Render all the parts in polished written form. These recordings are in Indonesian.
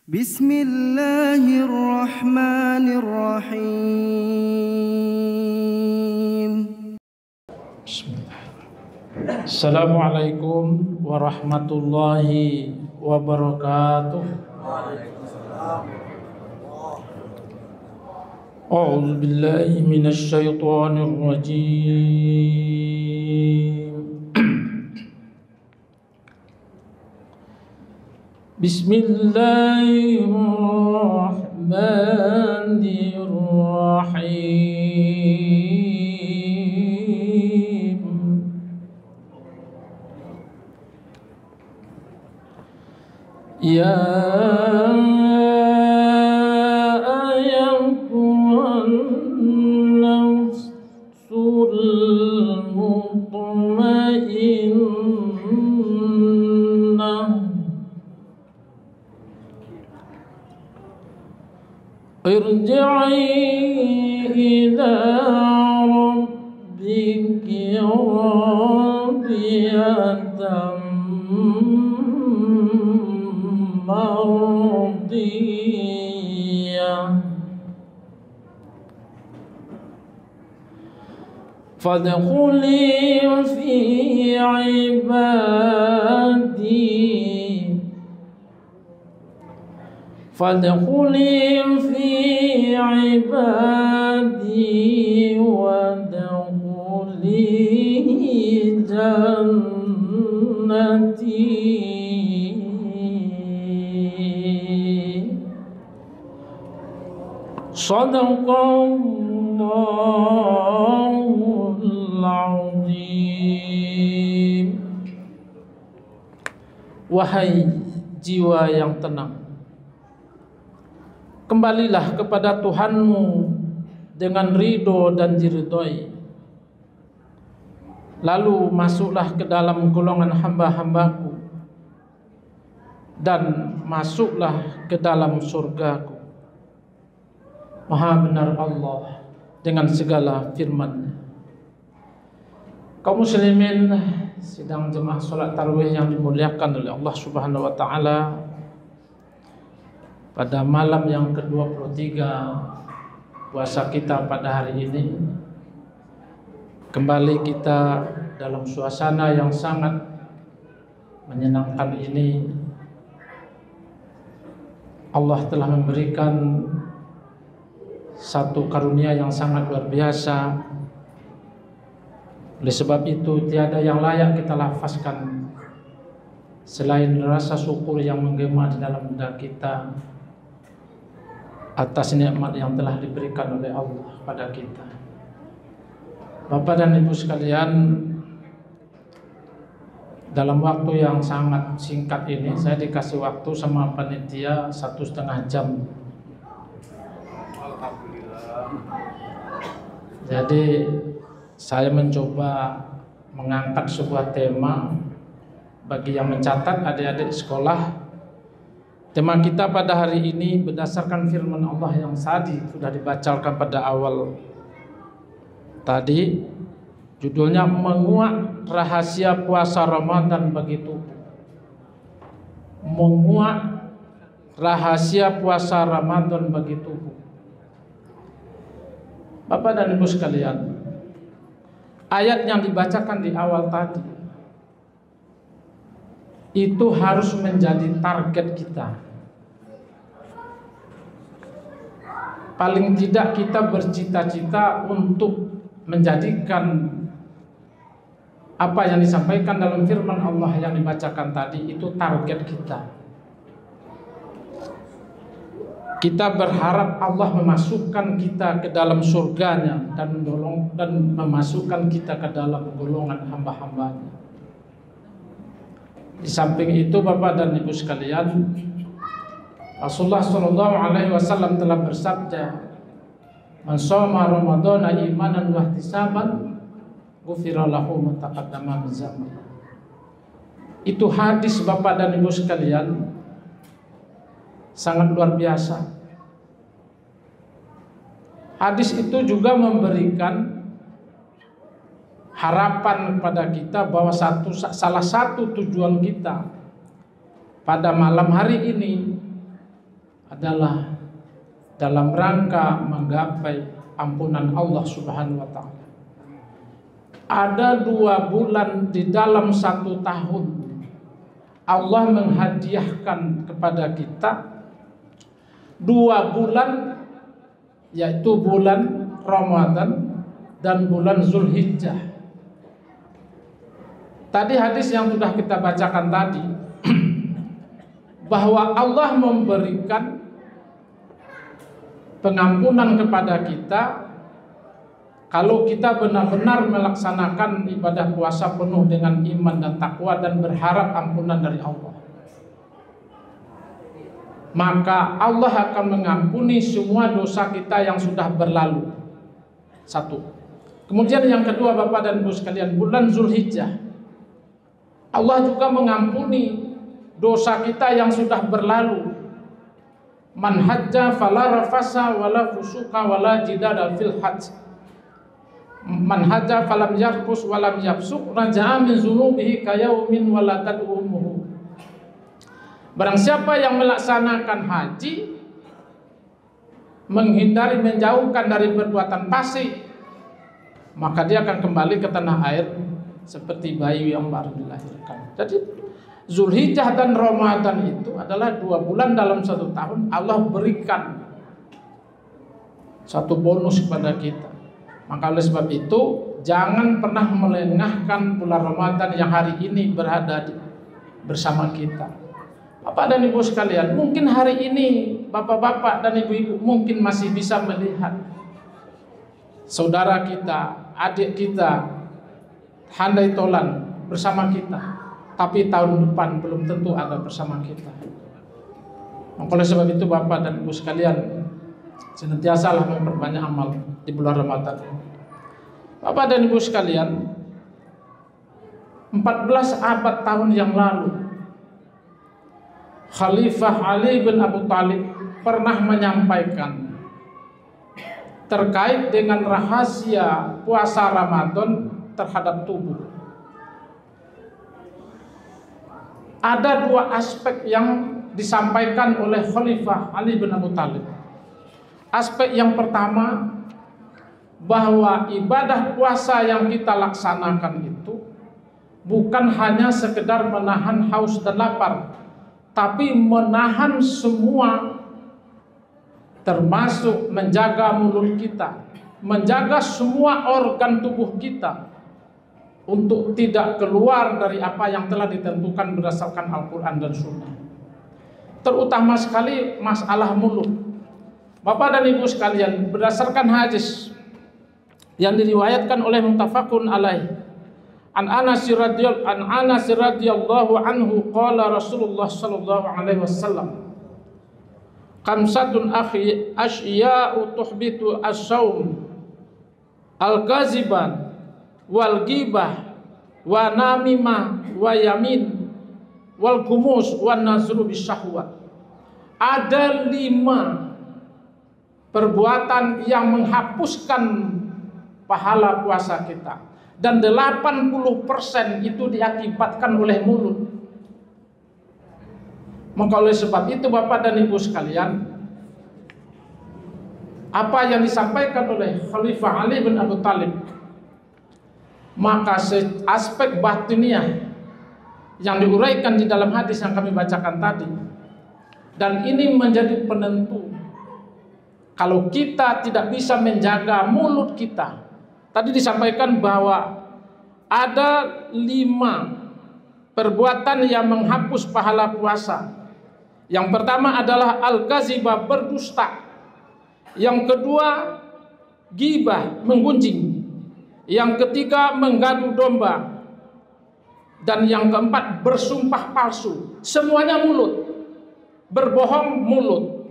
Bismillahirrahmanirrahim. Assalamualaikum warahmatullahi wabarakatuh. A'udzu billahi minasy syaithanir rajim. Bismillahirrahmanirrahim. Ya ayyuhan nafsul mutmainnah irji'i ila rabbiki radiyatan mardiyah fadkhuli fi ibadi wadkhuli jannati. Shadaqallahul azim. Wahai jiwa yang tenang, kembalilah kepada Tuhanmu dengan ridho dan diridhoi. Lalu masuklah ke dalam golongan hamba-hambaku dan masuklah ke dalam surgaku. Maha benar Allah dengan segala firman-Nya. Kaum muslimin sidang jemaah salat tarawih yang dimuliakan oleh Allah Subhanahu wa taala, pada malam yang ke-23 puasa kita pada hari ini, kembali kita dalam suasana yang sangat menyenangkan ini. Allah telah memberikan satu karunia yang sangat luar biasa. Oleh sebab itu tiada yang layak kita lafazkan selain rasa syukur yang menggema di dalam dada kita atas nikmat yang telah diberikan oleh Allah pada kita. Bapak dan Ibu sekalian, dalam waktu yang sangat singkat ini saya dikasih waktu sama panitia 1,5 jam. Jadi saya mencoba mengangkat sebuah tema bagi yang mencatat adik-adik sekolah. Tema kita pada hari ini berdasarkan firman Allah yang tadi sudah dibacakan pada awal tadi. Judulnya menguak rahasia puasa Ramadan bagi tubuh. Menguak rahasia puasa Ramadan bagi tubuh. Bapak dan Ibu sekalian, ayat yang dibacakan di awal tadi itu harus menjadi target kita. Paling tidak kita bercita-cita untuk menjadikan apa yang disampaikan dalam firman Allah yang dibacakan tadi itu target kita. Kita berharap Allah memasukkan kita ke dalam surganya dan memasukkan kita ke dalam golongan hamba-hambanya. Di samping itu Bapak dan Ibu sekalian, Rasulullah SAW telah bersabda, "Man shoma Ramadhana imanan wa ihtisaban, ghufira lahu ma taqaddama min dzambi." Itu hadis Bapak dan Ibu sekalian sangat luar biasa. Hadis itu juga memberikan harapan kepada kita bahwa salah satu tujuan kita pada malam hari ini adalah dalam rangka menggapai ampunan Allah Subhanahu wa ta'ala. Ada 2 bulan di dalam 1 tahun Allah menghadiahkan kepada kita 2 bulan, yaitu bulan Ramadan dan bulan Zulhijjah. Tadi hadis yang sudah kita bacakan tadi, bahwa Allah memberikan pengampunan kepada kita kalau kita benar-benar melaksanakan ibadah puasa penuh dengan iman dan takwa dan berharap ampunan dari Allah. Maka Allah akan mengampuni semua dosa kita yang sudah berlalu. 1. Kemudian yang kedua, Bapak dan Ibu sekalian, bulan Zulhijjah, Allah juga mengampuni dosa kita yang sudah berlalu. Man hajja fala rafasa wala fusuqa wala jidala fil hajj. Man hajja falam yarfus walam yafsuq raja'a min dzunubihi kayaumin waladatu ummuhu. Barang siapa yang melaksanakan haji, menghindari, menjauhkan dari perbuatan fasik, maka dia akan kembali ke tanah air seperti bayi yang baru dilahirkan. Jadi Zulhijjah dan Ramadan itu adalah 2 bulan dalam 1 tahun. Allah berikan satu bonus kepada kita. Maka oleh sebab itu, jangan pernah melengahkan bulan Ramadan yang hari ini berada bersama kita. Bapak dan Ibu sekalian, mungkin hari ini bapak-bapak dan ibu-ibu mungkin masih bisa melihat saudara kita, adik kita, handai tolan bersama kita, tapi tahun depan belum tentu ada bersama kita. Maka oleh sebab itu Bapak dan Ibu sekalian, senantiasalah memperbanyak amal di bulan Ramadan. Bapak dan Ibu sekalian, 14 abad tahun yang lalu, Khalifah Ali bin Abi Thalib pernah menyampaikan terkait dengan rahasia puasa Ramadan terhadap tubuh. Ada 2 aspek yang disampaikan oleh Khalifah Ali bin Abi Thalib. Aspek yang pertama, bahwa ibadah puasa yang kita laksanakan itu bukan hanya sekedar menahan haus dan lapar, tapi menahan semua, termasuk menjaga mulut kita, menjaga semua organ tubuh kita untuk tidak keluar dari apa yang telah ditentukan berdasarkan Al-Quran dan Sunnah. Terutama sekali masalah mulut. Bapak dan Ibu sekalian, berdasarkan hadis yang diriwayatkan oleh muttafaqun alaih, an Anas radhiyallahu anhu qala Rasulullah sallallahu alaihi wasallam, khamsatun akhi asya'u tuhbitu as-saum al-kaziban wal ghibah wa namimah wa yamin wal gumus wan nazru bisyahwat. Ada 5 perbuatan yang menghapuskan pahala puasa kita, dan 80% itu diakibatkan oleh mulut. Maka oleh sebab itu Bapak dan Ibu sekalian, apa yang disampaikan oleh Khalifah Ali bin Abi Thalib, maka aspek batiniah yang diuraikan di dalam hadis yang kami bacakan tadi, dan ini menjadi penentu kalau kita tidak bisa menjaga mulut kita. Tadi disampaikan bahwa ada 5 perbuatan yang menghapus pahala puasa. Yang pertama adalah al-kazibah, berdusta. Yang kedua, ghibah, menggunjing. Yang ketiga, menggadu domba. Dan yang keempat, bersumpah palsu. Semuanya mulut. Berbohong mulut,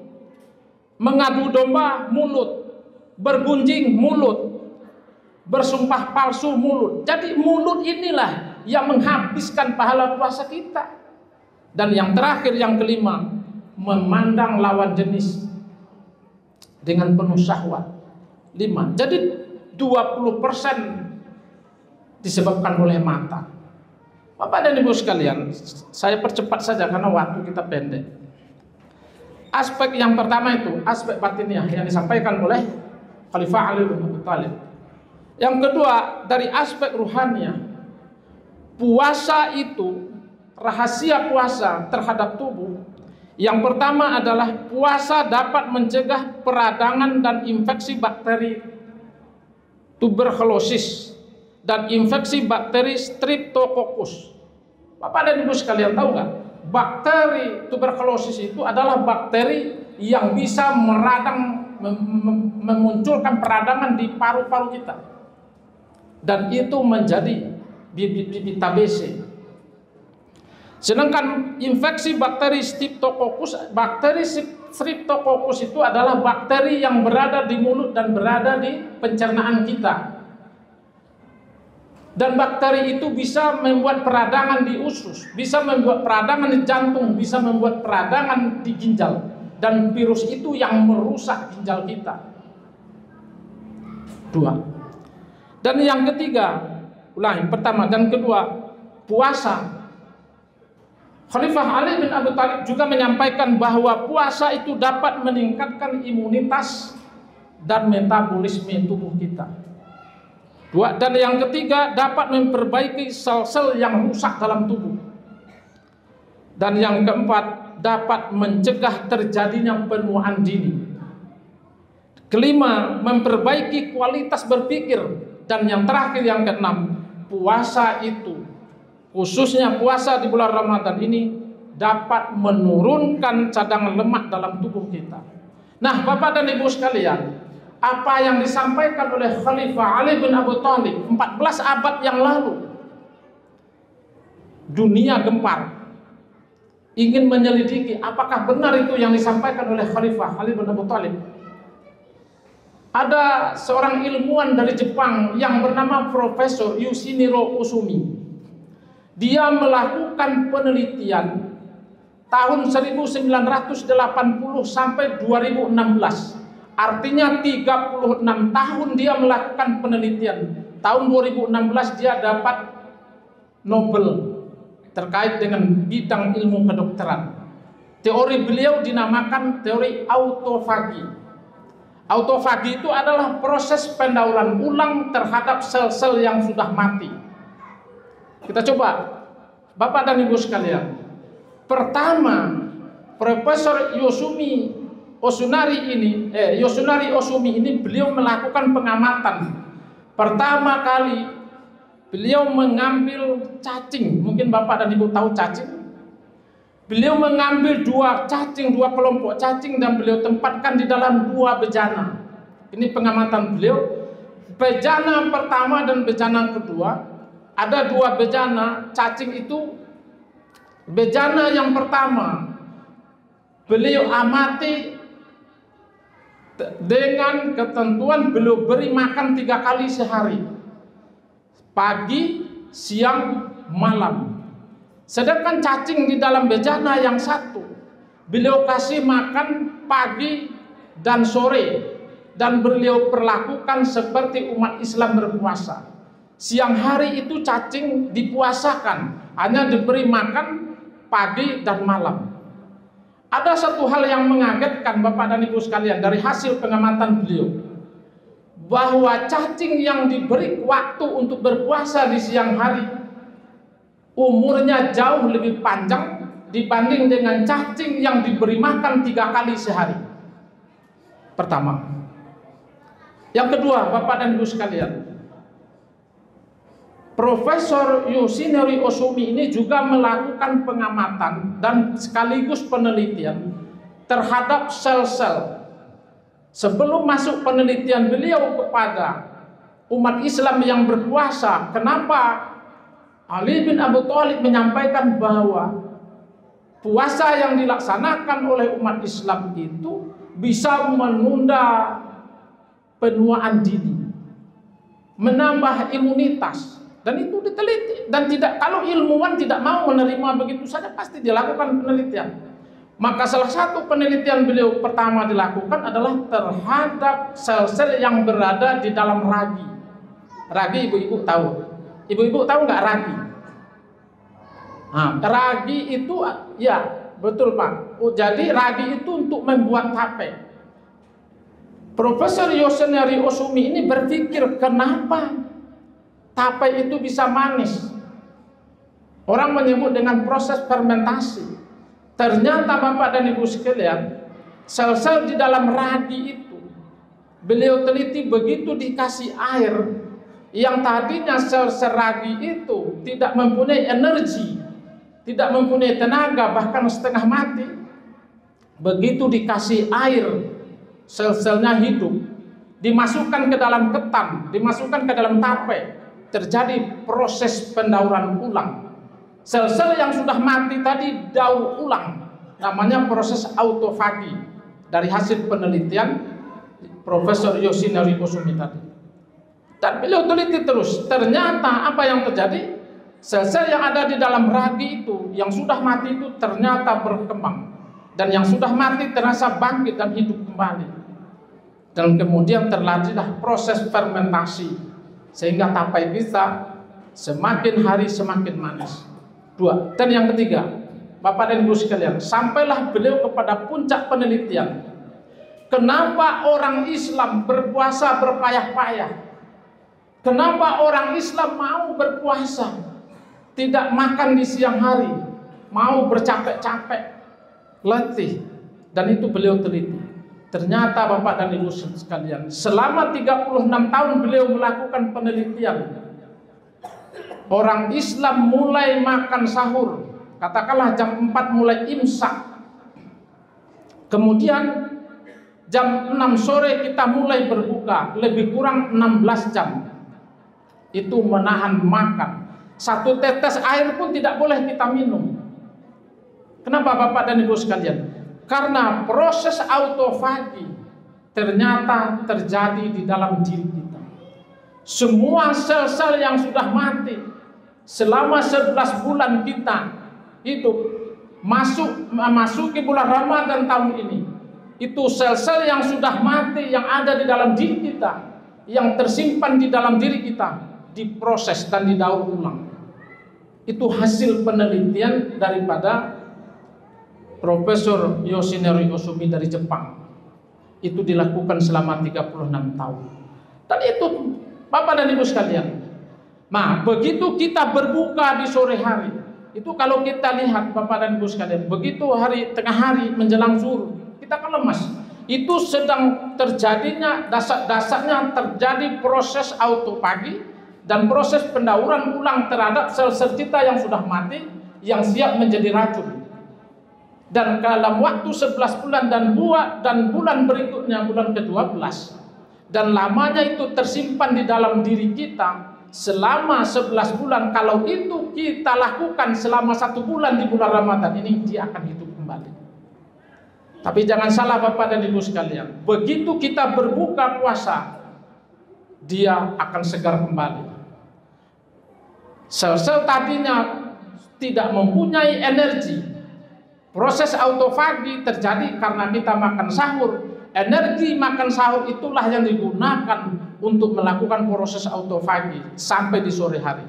mengadu domba mulut, bergunjing mulut, bersumpah palsu mulut. Jadi mulut inilah yang menghabiskan pahala puasa kita. Dan yang terakhir, yang kelima, memandang lawan jenis dengan penuh syahwat. 5. Jadi 20% disebabkan oleh mata. Bapak dan Ibu sekalian, saya percepat saja karena waktu kita pendek. Aspek yang pertama itu aspek batiniah yang disampaikan oleh Khalifah Ali bin Abi Thalib. Yang kedua, dari aspek ruhaniah, puasa itu, rahasia puasa terhadap tubuh, yang pertama adalah puasa dapat mencegah peradangan dan infeksi bakteri tuberkulosis dan infeksi bakteri Streptococcus. Bapak dan Ibu sekalian tahu nggak? Bakteri tuberkulosis itu adalah bakteri yang bisa memunculkan peradangan di paru-paru kita, dan itu menjadi bibit TBC. Sedangkan infeksi bakteri Streptococcus itu adalah bakteri yang berada di mulut dan berada di pencernaan kita. Dan bakteri itu bisa membuat peradangan di usus, bisa membuat peradangan di jantung, bisa membuat peradangan di ginjal. Dan virus itu yang merusak ginjal kita. 2. Dan yang ketiga, pertama dan kedua, puasa. Khalifah Ali bin Abi Thalib juga menyampaikan bahwa puasa itu dapat meningkatkan imunitas dan metabolisme tubuh kita. 2. Dan yang ketiga, dapat memperbaiki sel-sel yang rusak dalam tubuh. Dan yang keempat, dapat mencegah terjadinya penuaan dini. Kelima, memperbaiki kualitas berpikir. Dan yang terakhir, yang keenam, puasa itu, khususnya puasa di bulan Ramadan ini, dapat menurunkan cadangan lemak dalam tubuh kita. Nah, Bapak dan Ibu sekalian, apa yang disampaikan oleh Khalifah Ali bin Abi Thalib 14 abad yang lalu, dunia gempar ingin menyelidiki apakah benar itu yang disampaikan oleh Khalifah Ali bin Abi Thalib. Ada seorang ilmuwan dari Jepang yang bernama Profesor Yoshiniro Osumi. Dia melakukan penelitian tahun 1980 sampai 2016. Artinya 36 tahun dia melakukan penelitian. Tahun 2016 dia dapat Nobel terkait dengan bidang ilmu kedokteran. Teori beliau dinamakan teori autofagi. Autofagi itu adalah proses pendauran ulang terhadap sel-sel yang sudah mati. Kita coba, Bapak dan Ibu sekalian. Pertama, Profesor Yoshinari Osumi ini beliau melakukan pengamatan. Pertama kali beliau mengambil cacing. Mungkin Bapak dan Ibu tahu cacing. Beliau mengambil dua kelompok cacing, dan beliau tempatkan di dalam dua bejana. Ini pengamatan beliau. Bejana pertama dan bejana kedua, ada dua bejana cacing itu. Bejana yang pertama beliau amati dengan ketentuan beliau beri makan 3 kali sehari, pagi, siang, malam. Sedangkan cacing di dalam bejana yang satu beliau kasih makan pagi dan sore, dan beliau perlakukan seperti umat Islam berpuasa. Siang hari itu cacing dipuasakan, hanya diberi makan pagi dan malam. Ada satu hal yang mengagetkan Bapak dan Ibu sekalian dari hasil pengamatan beliau, bahwa cacing yang diberi waktu untuk berpuasa di siang hari umurnya jauh lebih panjang dibanding dengan cacing yang diberi makan 3 kali sehari. Pertama. Yang kedua, Bapak dan Ibu sekalian, Profesor Yoshinori Osumi ini juga melakukan pengamatan dan sekaligus penelitian terhadap sel-sel. Sebelum masuk penelitian beliau kepada umat Islam yang berpuasa, kenapa Ali bin Abi Thalib menyampaikan bahwa puasa yang dilaksanakan oleh umat Islam itu bisa menunda penuaan dini, menambah imunitas. Dan itu diteliti, dan kalau ilmuwan tidak mau menerima begitu saja, pasti dilakukan penelitian. Maka salah satu penelitian beliau pertama dilakukan adalah terhadap sel-sel yang berada di dalam ragi. Ragi ibu-ibu tahu? Ibu-ibu tahu nggak ragi? Nah, ragi itu, ya betul Pak. Oh, jadi ragi itu untuk membuat tape. Profesor Yosenari Osumi ini berpikir, kenapa tape itu bisa manis? Orang menyebut dengan proses fermentasi. Ternyata Bapak dan Ibu sekalian, sel-sel di dalam ragi itu, beliau teliti begitu dikasih air, yang tadinya sel-sel ragi itu tidak mempunyai energi, tidak mempunyai tenaga, bahkan setengah mati. Begitu dikasih air, sel-selnya hidup, dimasukkan ke dalam ketan, dimasukkan ke dalam tape, terjadi proses pendauran ulang. Sel-sel yang sudah mati tadi daur ulang, namanya proses autofagi, dari hasil penelitian Profesor Yoshinari Osumi tadi. Dan beliau teliti terus, ternyata apa yang terjadi? Sel-sel yang ada di dalam ragi itu, yang sudah mati itu ternyata berkembang, dan yang sudah mati terasa bangkit dan hidup kembali. Dan kemudian terjadilah proses fermentasi, sehingga tapai kita semakin hari semakin manis. 2. Dan yang ketiga, Bapak dan Ibu sekalian, sampailah beliau kepada puncak penelitian. Kenapa orang Islam berpuasa berpayah-payah? Kenapa orang Islam mau berpuasa, tidak makan di siang hari, mau bercapek-capek, letih? Dan itu beliau teliti. Ternyata Bapak dan Ibu sekalian, selama 36 tahun beliau melakukan penelitian. Orang Islam mulai makan sahur, katakanlah jam 4 mulai imsak. Kemudian jam 6 sore kita mulai berbuka, lebih kurang 16 jam. Itu menahan makan. Satu tetes air pun tidak boleh kita minum. Kenapa Bapak dan Ibu sekalian? Karena proses autofagi ternyata terjadi di dalam diri kita. Semua sel-sel yang sudah mati selama 11 bulan kita hidup, masuki bulan Ramadan tahun ini, itu sel-sel yang sudah mati yang ada di dalam diri kita, yang tersimpan di dalam diri kita, diproses dan didaur ulang. Itu hasil penelitian daripada Profesor Yoshinari Osumi dari Jepang. Itu dilakukan selama 36 tahun. Dan itu Bapak dan Ibu sekalian, nah begitu kita berbuka di sore hari, itu kalau kita lihat Bapak dan Ibu sekalian, begitu hari tengah hari menjelang zuhur, kita kan lemas. Itu sedang terjadinya, dasar-dasarnya terjadi proses autofagi dan proses pendauran ulang terhadap sel-sel kita yang sudah mati, yang siap menjadi racun. Dan dalam waktu 11 bulan dan bulan berikutnya, bulan ke-12, dan lamanya itu tersimpan di dalam diri kita selama 11 bulan. Kalau itu kita lakukan selama 1 bulan di bulan Ramadan ini, dia akan hidup kembali. Tapi jangan salah Bapak dan Ibu sekalian, begitu kita berbuka puasa, dia akan segar kembali. Sel-sel tadinya tidak mempunyai energi. Proses autofagi terjadi karena kita makan sahur. Energi makan sahur itulah yang digunakan untuk melakukan proses autofagi sampai di sore hari.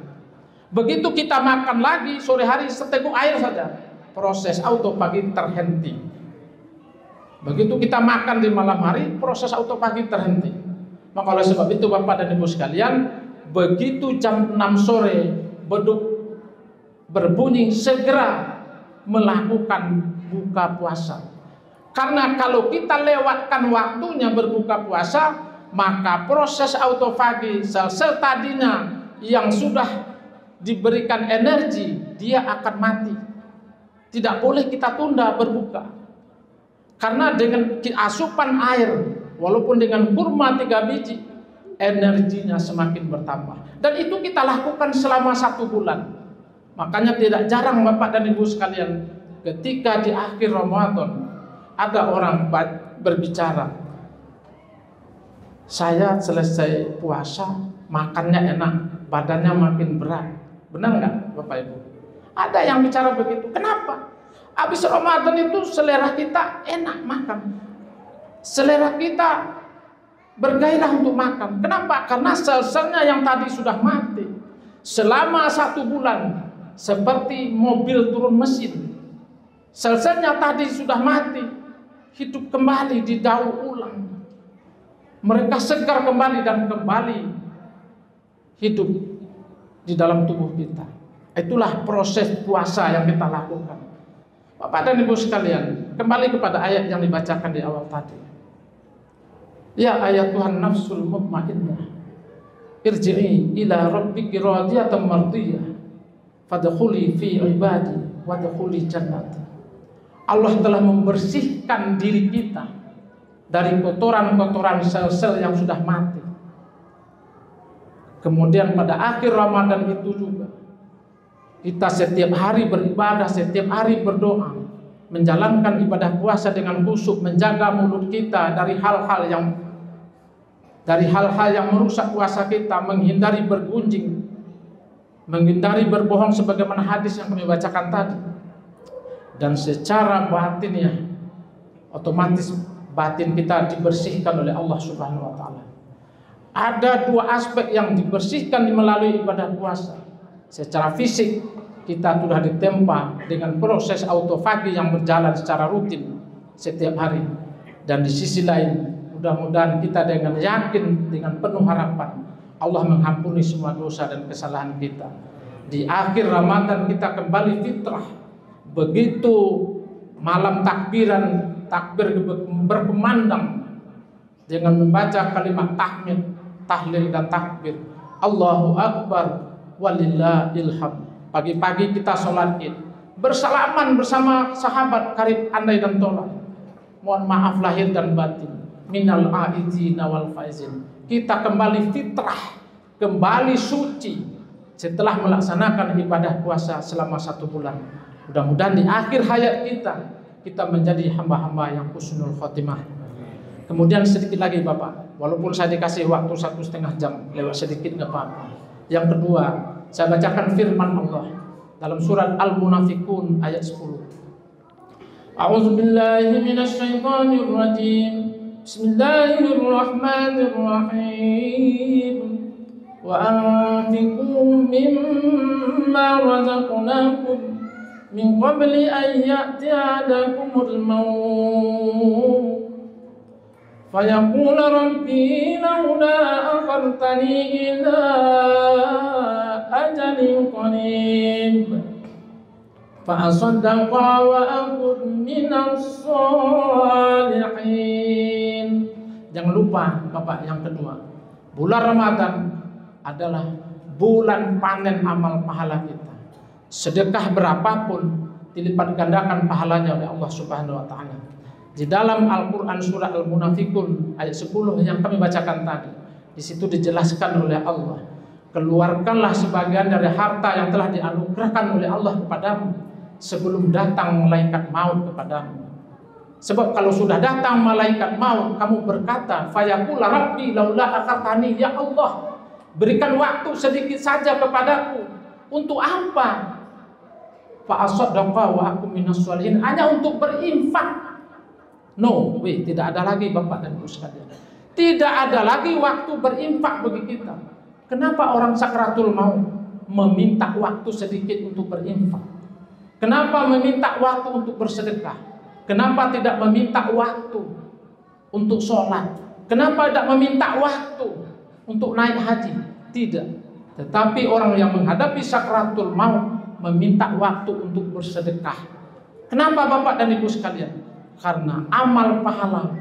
Begitu kita makan lagi sore hari seteguk air saja, proses autofagi terhenti. Begitu kita makan di malam hari, proses autofagi terhenti. Maka oleh sebab itu Bapak dan Ibu sekalian, begitu jam 6 sore beduk berbunyi, segera melakukan buka puasa. Karena kalau kita lewatkan waktunya berbuka puasa, maka proses autofagi sel-sel tadinya yang sudah diberikan energi, dia akan mati. Tidak boleh kita tunda berbuka. Karena dengan asupan air, walaupun dengan kurma 3 biji, energinya semakin bertambah. Dan itu kita lakukan selama 1 bulan. Makanya tidak jarang Bapak dan Ibu sekalian, ketika di akhir Ramadan ada orang berbicara, saya selesai puasa, makannya enak, badannya makin berat. Benar nggak Bapak Ibu? Ada yang bicara begitu. Kenapa? Habis Ramadan itu selera kita enak makan, selera kita bergairah untuk makan. Kenapa? Karena sel-selnya yang tadi sudah mati selama 1 bulan, seperti mobil turun mesin. Sel-selnya tadi sudah mati, hidup kembali, didaur ulang. Mereka segar kembali dan kembali hidup di dalam tubuh kita. Itulah proses puasa yang kita lakukan. Bapak dan Ibu sekalian, kembali kepada ayat yang dibacakan di awal tadi. Ya ayat Tuhan nafsul mutmainnah, irji'i ila rabbiki radiyatan mardiyah, fadkhuli fi ibadi wadkhuli jannati. Allah telah membersihkan diri kita dari kotoran-kotoran sel-sel yang sudah mati. Kemudian pada akhir Ramadan itu juga kita setiap hari beribadah, setiap hari berdoa, menjalankan ibadah puasa dengan khusyuk, menjaga mulut kita dari hal-hal yang merusak puasa kita, menghindari bergunjing, menghindari berbohong sebagaimana hadis yang kami bacakan tadi. Dan secara batinnya otomatis batin kita dibersihkan oleh Allah Subhanahu wa taala. Ada dua aspek yang dibersihkan melalui ibadah puasa. Secara fisik kita sudah ditempa dengan proses autofagi yang berjalan secara rutin setiap hari. Dan di sisi lain, mudah-mudahan kita dengan yakin, dengan penuh harapan, Allah mengampuni semua dosa dan kesalahan kita. Di akhir Ramadan kita kembali fitrah. Begitu malam takbir berkumandang dengan membaca kalimat tahmid, tahlil dan takbir, Allahu Akbar walillahil hamd. Pagi-pagi kita sholat Id, bersalaman bersama sahabat karib andai dan tolak. Mohon maaf lahir dan batin, minal aidina wal faizin. Kita kembali fitrah, kembali suci setelah melaksanakan ibadah puasa selama 1 bulan. Mudah-mudahan di akhir hayat kita menjadi hamba-hamba yang husnul khotimah. Kemudian sedikit lagi Bapak, walaupun saya dikasih waktu 1,5 jam, lewat sedikit nggak apa-apa. Yang kedua, saya bacakan firman Allah dalam surat Al-Munafiqun ayat 10. A'udzu billahi minasy syaithanir rajim. Bismillahirrahmanirrahim. Wa anfiqu mimma razaqnakum min qabli an ya'tiya ahadakumul maut fayaqula rabbi laula akhartani ila ajalin qarib fa asaddaqa wa akun minas shalihin. Jangan lupa Bapak, yang kedua, bulan Ramadan adalah bulan panen amal pahala kita. Sedekah berapapun dilipat gandakan pahalanya oleh Allah Subhanahu wa taala. Di dalam Al-Qur'an surah Al-Munafiqun ayat 10 yang kami bacakan tadi, di situ dijelaskan oleh Allah, keluarkanlah sebagian dari harta yang telah dianugerahkan oleh Allah kepadamu sebelum datang malaikat maut kepadamu. Sebab kalau sudah datang malaikat maut, kamu berkata, fayaqula rabbi laula akhartani, ya Allah, berikan waktu sedikit saja kepadaku. Untuk apa? Fa asaddaqa wa akum minas sholihin, hanya untuk berinfak. No, tidak ada lagi Bapak dan Ibu sekalian. Tidak ada lagi waktu berinfak bagi kita. Kenapa orang sakratul maut meminta waktu sedikit untuk berinfak? Kenapa meminta waktu untuk bersedekah? Kenapa tidak meminta waktu untuk sholat? Kenapa tidak meminta waktu untuk naik haji? Tidak. Tetapi orang yang menghadapi sakratul maut meminta waktu untuk bersedekah. Kenapa Bapak dan Ibu sekalian? Karena amal pahala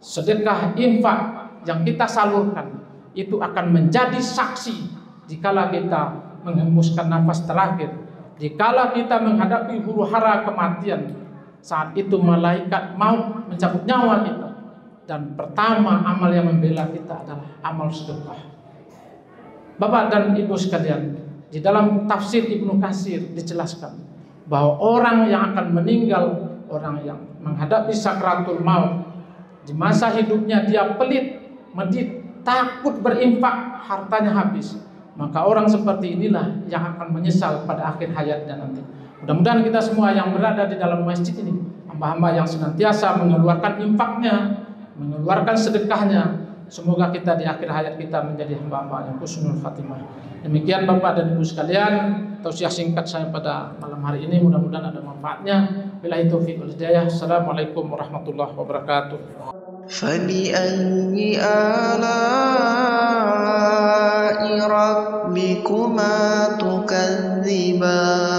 sedekah, infak yang kita salurkan itu akan menjadi saksi dikala kita menghembuskan nafas terakhir, dikala kita menghadapi huru-hara kematian. Saat itu malaikat maut mencabut nyawa kita, dan pertama amal yang membela kita adalah amal sedekah. Bapak dan Ibu sekalian, di dalam tafsir Ibnu Katsir dijelaskan bahwa orang yang akan meninggal, orang yang menghadapi sakratul maut, di masa hidupnya dia pelit, medit, takut berinfak, hartanya habis, maka orang seperti inilah yang akan menyesal pada akhir hayatnya nanti. Mudah-mudahan kita semua yang berada di dalam masjid ini, hamba-hamba yang senantiasa mengeluarkan infaknya, mengeluarkan sedekahnya, Semoga kita di akhir hayat kita menjadi hamba-hamba yang husnul khatimah. Demikian Bapak dan Ibu sekalian, tausiah singkat saya pada malam hari ini, mudah-mudahan ada manfaatnya. Billahi taufiq wal hidayah. Assalamualaikum warahmatullahi wabarakatuh. فبأي آلاء ربكما تكذبان